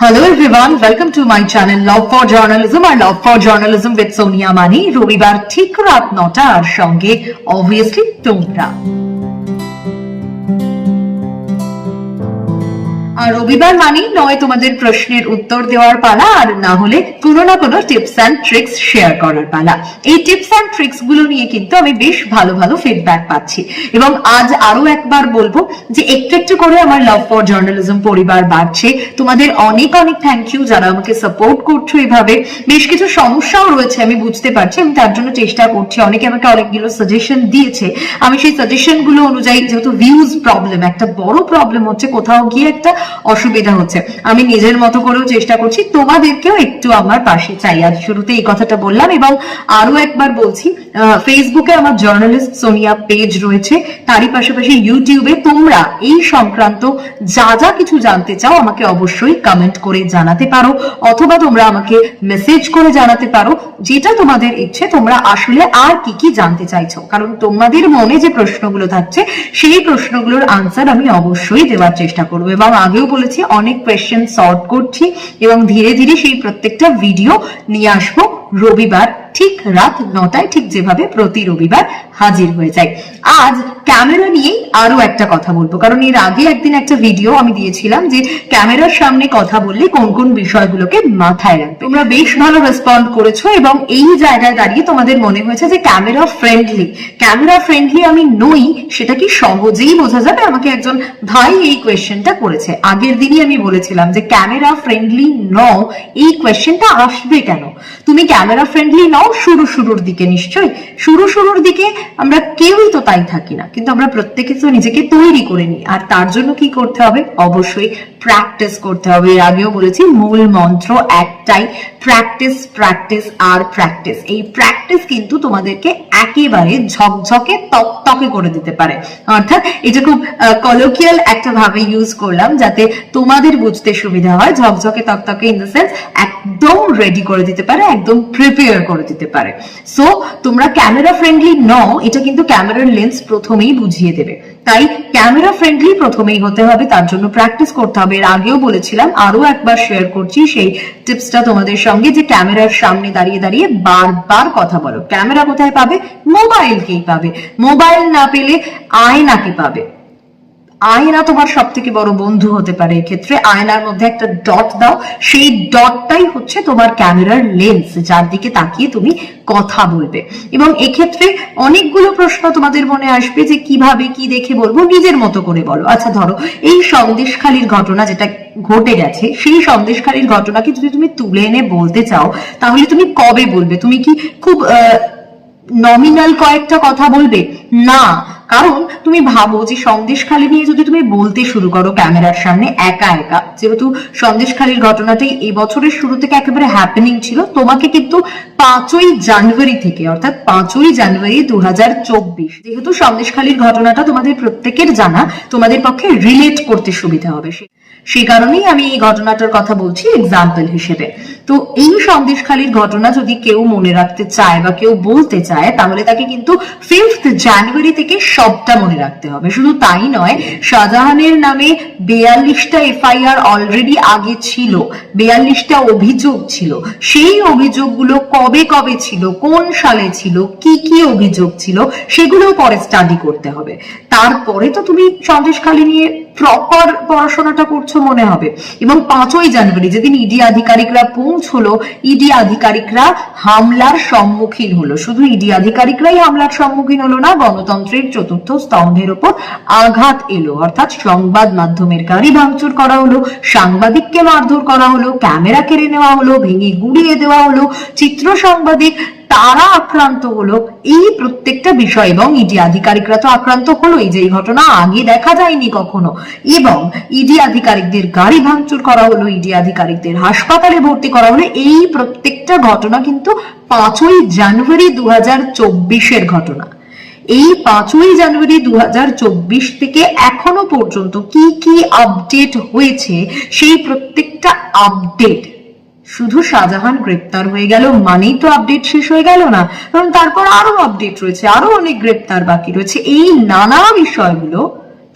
Hello everyone, welcome to my channel Love for Journalism or Love for Journalism with Sonia Mani. রবিবার ঠিক রাত 9টার সঙ্গে obviously তোমরা। আর রবিবার মানেই নয় তোমাদের প্রশ্নের উত্তর দেওয়ার পালা, আর না হলে কোনো না কোনো টিপস অ্যান্ড ট্রিক্স শেয়ার করার পালা। এই টিপস অ্যান্ড ট্রিক্স গুলো নিয়ে কিন্তু আমি বেশ ভালো ভালো ফিডব্যাক পাচ্ছি, এবং আজ আরো একবার বলবো যে একটু একটু করে আমার লাভ ফর জার্নালিজম পরিবার বাড়ছে। তোমাদের অনেক অনেক থ্যাংক ইউ যারা আমাকে সাপোর্ট করছো এভাবে। বেশ কিছু সমস্যাও রয়েছে আমি বুঝতে পারছি, আমি তার জন্য চেষ্টা করছি। অনেকে আমাকে অনেকগুলো সাজেশন দিয়েছে, আমি সেই সাজেশন গুলো অনুযায়ী, যেহেতু ভিউজ প্রবলেম একটা বড় প্রবলেম হচ্ছে, কোথাও গিয়ে একটা অসুবিধা হচ্ছে, আমি নিজের মতো করেও চেষ্টা করছি, তোমাদেরকেও একটু আমার পাশে চাই। আজ শুরুতে এই কথাটা বললাম, এবং আরো একবার বলছি, ফেসবুকে আমার জার্নালিস্ট সোনিয়া পেজ রয়েছে, তারই পাশাপাশি ইউটিউবে তোমরা এই সংক্রান্ত যা যা কিছু জানতে চাও আমাকে অবশ্যই কমেন্ট করে জানাতে পারো, অথবা তোমরা আমাকে মেসেজ করে জানাতে পারো, যেটা তোমাদের ইচ্ছে তোমরা আসলে আর কি কি জানতে চাইছো। কারণ তোমাদের মনে যে প্রশ্নগুলো থাকছে সেই প্রশ্নগুলোর আনসার আমি অবশ্যই দেওয়ার চেষ্টা করবো, এবং আগেও বলেছি অনেক কোয়েশ্চেন সলভ করছি, এবং ধীরে ধীরে সেই প্রত্যেকটা ভিডিও নিয়ে আসবো রবিবার ঠিক রাত 9টায়, ঠিক যেভাবে প্রতি রবিবার হাজির হয়ে যায়। আজ ক্যামেরা নিয়েই আরো একটা কথা বলবো, কারণ এর আগে একদিন একটা ভিডিও আমি দিয়েছিলাম যে ক্যামেরার সামনে কথা বললে কোন কোন বিষয়গুলোকে মাথায় রাখবে। তোমরা বেশ ভালো রেসপন্ড করেছো, এবং এই জায়গায় দাঁড়িয়ে তোমাদের মনে হয়েছে যে ক্যামেরা ফ্রেন্ডলি আমি নই, সেটা কি সহজেই বোঝা যাবে। আমাকে একজন ভাই এই কোয়েশ্চেনটা করেছে, আগের দিনই আমি বলেছিলাম যে ক্যামেরা ফ্রেন্ডলি নও, এই কোয়েশ্চেনটা আসবে কেন? তুমি ক্যামেরা ফ্রেন্ডলি নও শুরুর দিকে, নিশ্চয়ই শুরুর দিকে আমরা কেউই তো তাই থাকি না, কিন্তু আমরা প্রত্যেকে তো নিজেকে তৈরি করে নিই। আর তার জন্য কি করতে হবে? অবশ্যই প্র্যাকটিস করতে হবে। এর আগেও বলেছি মূল মন্ত্র একটাই, প্র্যাকটিস প্র্যাকটিস আর প্র্যাকটিস। এই প্র্যাকটিস কিন্তু তোমাদেরকে একেবারে ঝকঝকে তকতকে করে দিতে পারে। অর্থাৎ এটা খুব কলোকিয়াল একটা ভাবে ইউজ করলাম যাতে তোমাদের বুঝতে সুবিধা হয়। ঝকঝকে তকতকে ইন দ্য সেন্স একদম রেডি করে দিতে পারে, একদম প্রিপেয়ার করে দিতে পারে। সো তোমরা ক্যামেরা ফ্রেন্ডলি নও, এটা কিন্তু ক্যামেরার লেন্স প্রথমেই বুঝিয়ে দেবে। তাই ক্যামেরা ফ্রেন্ডলি প্রথমেই হতে হবে, তার জন্য প্র্যাকটিস করতে হবে। এর আগেও বলেছিলাম, আরো একবার শেয়ার করছি সেই টিপসটা তোমাদের সঙ্গে, যে ক্যামেরার সামনে দাঁড়িয়ে দাঁড়িয়ে বারবার কথা বলো। ক্যামেরা কোথায় পাবে? মোবাইলকেই পাবে। মোবাইল না পেলে আয়নাকে পাবে। আয়না তোমার সব থেকে বড় বন্ধু হতে পারে এক্ষেত্রে। আয়নার মধ্যে একটা ডট দাও, সেই ডটটাই হচ্ছে তোমার ক্যামেরার লেন্স, যার দিকে তাকিয়ে তুমি কথা বলবে। এবং এক্ষেত্রে অনেকগুলো প্রশ্ন তোমাদের মনে আসবে যে কিভাবে কি দেখে বলবো, নিজের মতো করে বলো। আচ্ছা ধরো এই সন্দেশখালির ঘটনা যেটা ঘটে গেছে, সেই সন্দেশখালির ঘটনাকে যদি তুমি তুলে এনে বলতে চাও, তাহলে তুমি কবে বলবে? তুমি কি খুব নমিনাল কয়েকটা কথা বলবে? না, কারণ তুমি ভাবো যে সন্দেশখালি নিয়ে যদি তুমি বলতে শুরু করো ক্যামেরার সামনে একা একা, যেহেতু সন্দেশখালির ঘটনাটাই এই বছরের শুরু থেকে একেবারে হ্যাপেনিং ছিল, তোমাকে কিন্তু 5ই জানুয়ারি থেকে, অর্থাৎ 5ই জানুয়ারি 2024, যেহেতু সন্দেশখালির ঘটনাটা তোমাদের প্রত্যেকের জানা, তোমাদের পক্ষে রিলেট করতে সুবিধা হবে, সেই কারণেই আমি এই ঘটনাটার কথা বলছি এক্সাম্পল হিসেবে। তো এই সন্দেশখালির ঘটনা যদি কেউ মনে রাখতে চায় বা কেউ বলতে চায়, তাহলে তাকে কিন্তু 5th জানুয়ারি থেকে সবটা মনে রাখতে হবে। শুধু তাই নয়, শাহজাহানের নামে 42টা এফআইআর অলরেডি আগে ছিল, 42টা অভিযোগ ছিল। সেই অভিযোগগুলো কবে কবে ছিল, কোন সালে ছিল, কি কি অভিযোগ ছিল, সেগুলো পরে স্টাডি করতে হবে। তারপরে তো তুমি সন্দেশখালি নিয়ে প্রপার পড়াশোনাটা করছো মনে হবে। এবং 5ই জানুয়ারি যেদিন ইডি আধিকারিকরা পৌঁছলো, ইডি আধিকারিকরা হামলার সম্মুখীন হলো। শুধু ইডি আধিকারিকরাই হামলার সম্মুখীন হলো না, গণতন্ত্রের চতুর্থ স্তম্ভের উপর আঘাত এলো। অর্থাৎ সংবাদ মাধ্যমের গাড়ি ভাঙচুর করা হলো, সাংবাদিককে মারধর করা হলো, ক্যামেরা কেড়ে নেওয়া হলো, ভেঙে গুড়িয়ে দেওয়া হলো, চিত্র সাংবাদিক তারা আক্রান্ত হলো। এই প্রত্যেকটা বিষয়, এবং ইডি আধিকারিকরা তো আক্রান্ত হলোই, যে ঘটনা আগে দেখা যায়নি কখনো। এবং ইডি আধিকারিকদের গাড়ি ভাঙচুর করা হলো, ইডি আধিকারিকদের হাসপাতালে ভর্তি করা হলো। এই প্রত্যেকটা ঘটনা কিন্তু 5ই জানুয়ারি 2024 ঘটনা। এই 5ই জানুয়ারি 2024 থেকে এখনো পর্যন্ত কি কি আপডেট হয়েছে, সেই প্রত্যেকটা আপডেট, শুধু শাহজাহান গ্রেপ্তার হয়ে গেল মানেই তো আপডেট শেষ হয়ে গেল না, কারণ তারপর আরো আপডেট রয়েছে, আরো অনেক গ্রেপ্তার বাকি রয়েছে। এই নানা বিষয়গুলো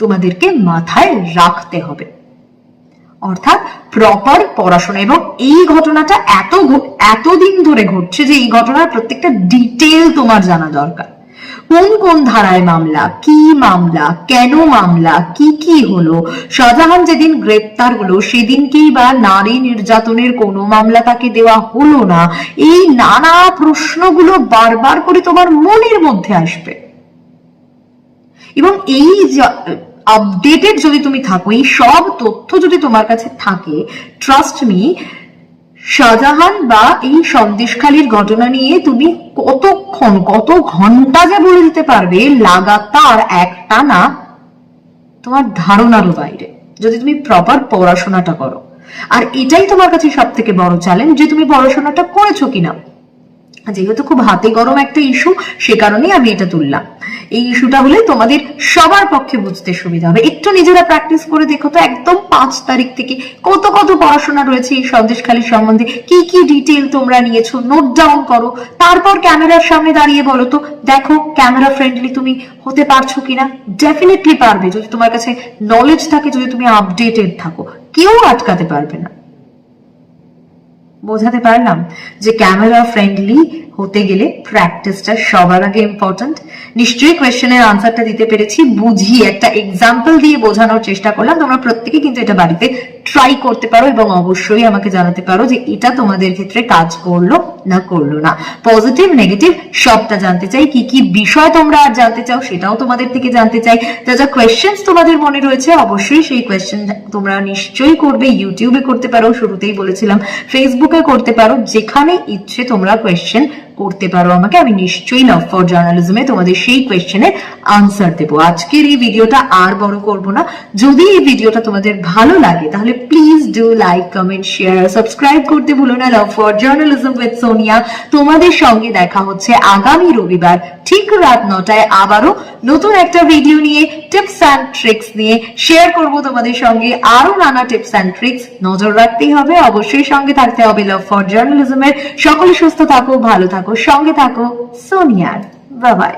তোমাদেরকে মাথায় রাখতে হবে। অর্থাৎ প্রপার পড়াশোনা। এবং এই ঘটনাটা এতদিন ধরে ঘটছে যে এই ঘটনার প্রত্যেকটা ডিটেল তোমার জানা দরকার। কোন কোন ধারায় মামলা, কি মামলা, কেন মামলা, কি কি হলো, শাহজাহান যেদিন গ্রেপ্তার হলো সেদিনকেই বা নারী নির্যাতনের কোনো মামলা তাকে দেওয়া হলো না, এই নানা প্রশ্নগুলো বারবার করে তোমার মনের মধ্যে আসবে। এবং এই আপডেটেড যদি তুমি থাকো, এই সব তথ্য যদি তোমার কাছে থাকে, ট্রাস্ট মি, শাহজাহান বা এই সন্দেশখালীর ঘটনা নিয়ে তুমি কতক্ষণ, কত ঘন্টা যে বলে দিতে পারবে লাগাতার একটানা, তোমার ধারণারও বাইরে, যদি তুমি প্রপার পড়াশোনাটা করো। আর এটাই তোমার কাছে সব থেকে বড় চ্যালেঞ্জ যে তুমি পড়াশোনাটা করেছো কিনা। যেহেতু খুব হাতে গরম একটা ইস্যু, সে কারণেই আমি এটা তুললাম। এই ইস্যুটা হলে তোমাদের সবার পক্ষে বুঝতে সুবিধা হবে। একটু নিজেরা প্র্যাকটিস করে দেখো তো, একদম 5 তারিখ থেকে কত কত পড়াশোনা রয়েছে এই সন্দেশখালীর সম্বন্ধে, কি কি ডিটেল তোমরা নিয়েছো নোট ডাউন করো, তারপর ক্যামেরার সামনে দাঁড়িয়ে বলো তো, দেখো ক্যামেরা ফ্রেন্ডলি তুমি হতে পারছো কিনা। ডেফিনেটলি পারবে যদি তোমার কাছে নলেজ থাকে, যদি তুমি আপডেটেড থাকো, কেউ আটকাতে পারবে না। বোঝাতে পারলাম যে ক্যামেরা ফ্রেন্ডলি হতে গেলে প্র্যাকটিসটা সবার আগে ইম্পর্টেন্ট। নিশ্চয়ই কোয়েশ্চেনের আনসারটা দিতে পেরেছি, বুঝিয়ে একটা এক্সাম্পল দিয়ে বোঝানোর চেষ্টা করলাম। তোমরা প্রত্যেকে কিন্তু এটা বাড়িতে ট্রাই করতে পারো এবং অবশ্যই আমাকে জানাতে পারো যে এটা তোমাদের ক্ষেত্রে কাজ করলো না করলো না। পজিটিভ নেগেটিভ সবটা জানতে চাই। কি কি বিষয় তোমরা আর জানতে চাও সেটাও তোমাদের থেকে জানতে চাই। যা যা কোয়েশ্চেন্স তোমাদের মনে রয়েছে অবশ্যই সেই কোয়েশ্চেন তোমরা নিশ্চয়ই করবে। ইউটিউবে করতে পারো, শুরুতেই বলেছিলাম, ফেসবুকে করতে পারো, যেখানে ইচ্ছে তোমরা কোয়েশ্চেন করতে পারো আমাকে। আমি নিশ্চয়ই লাভ ফর জার্নালিজমে তোমাদের সেই কোয়েশ্চেনের আনসার দেবো। আজকের এই ভিডিওটা আর বড় করব না। যদি এই ভিডিওটা তোমাদের ভালো লাগে তাহলে please do like, comment, share, subscribe করতে ভুলো না। Love for journalism with Sonia তোমাদের সঙ্গে দেখা হচ্ছে আগামী রবিবার ঠিক রাত 9টায় আবারও নতুন একটা ভিডিও নিয়ে, টিপস অ্যান্ড ট্রিক্স নিয়ে শেয়ার করব তোমাদের সঙ্গে। আরো নানা টিপস অ্যান্ড ট্রিক্স নজর রাখতেই হবে, অবশ্যই সঙ্গে থাকতে হবে লাভ ফর জার্নালিজমের। সকলে সুস্থ থাকো, ভালো থাকো, সঙ্গে থাকো সোনিয়ার। Bye bye.